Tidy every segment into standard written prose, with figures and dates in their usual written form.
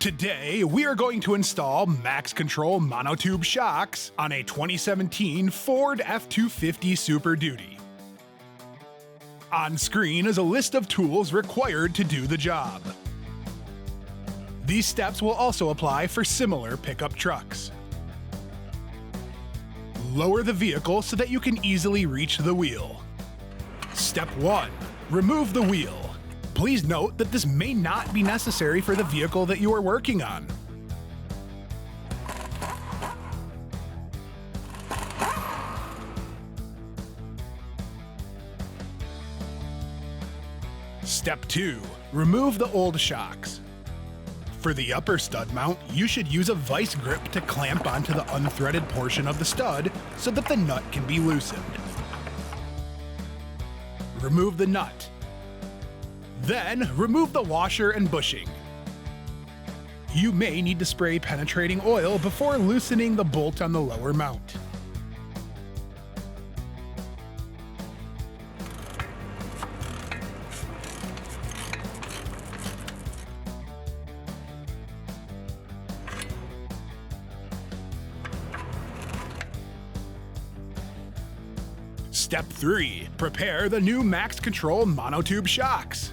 Today, we are going to install MaxControl Monotube shocks on a 2017 Ford F-250 Super Duty. On screen is a list of tools required to do the job. These steps will also apply for similar pickup trucks. Lower the vehicle so that you can easily reach the wheel. Step 1. Remove the wheel. Please note that this may not be necessary for the vehicle that you are working on. Step 2. Remove the old shocks. For the upper stud mount, you should use a vice grip to clamp onto the unthreaded portion of the stud so that the nut can be loosened. Remove the nut. Then, remove the washer and bushing. You may need to spray penetrating oil before loosening the bolt on the lower mount. Step 3. Prepare the new MaxControl Monotube shocks.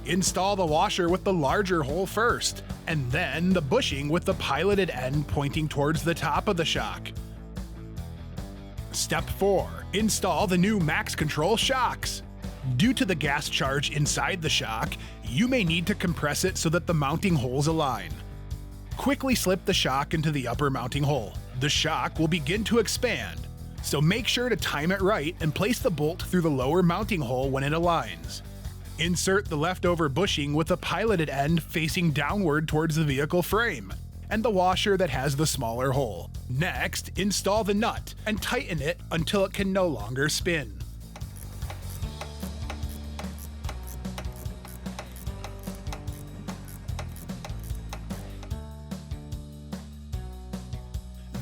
Install the washer with the larger hole first, and then the bushing with the piloted end pointing towards the top of the shock. Step 4. Install the new MaxControl shocks. Due to the gas charge inside the shock, you may need to compress it so that the mounting holes align. Quickly slip the shock into the upper mounting hole. The shock will begin to expand, so make sure to time it right and place the bolt through the lower mounting hole when it aligns. Insert the leftover bushing with the piloted end facing downward towards the vehicle frame, and the washer that has the smaller hole. Next, install the nut and tighten it until it can no longer spin.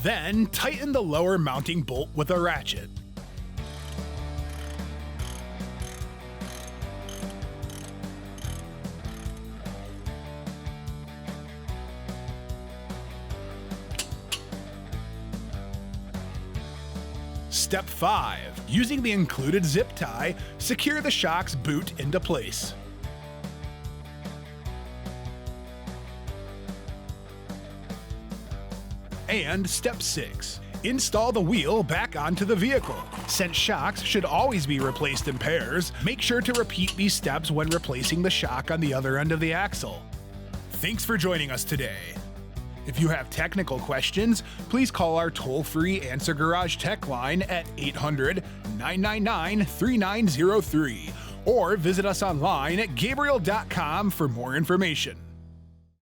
Then, tighten the lower mounting bolt with a ratchet. Step 5. Using the included zip tie, secure the shock's boot into place. And Step 6. Install the wheel back onto the vehicle. Since shocks should always be replaced in pairs, make sure to repeat these steps when replacing the shock on the other end of the axle. Thanks for joining us today. If you have technical questions, please call our toll-free AnswerGarage tech line at 800-999-3903 or visit us online at Gabriel.com for more information.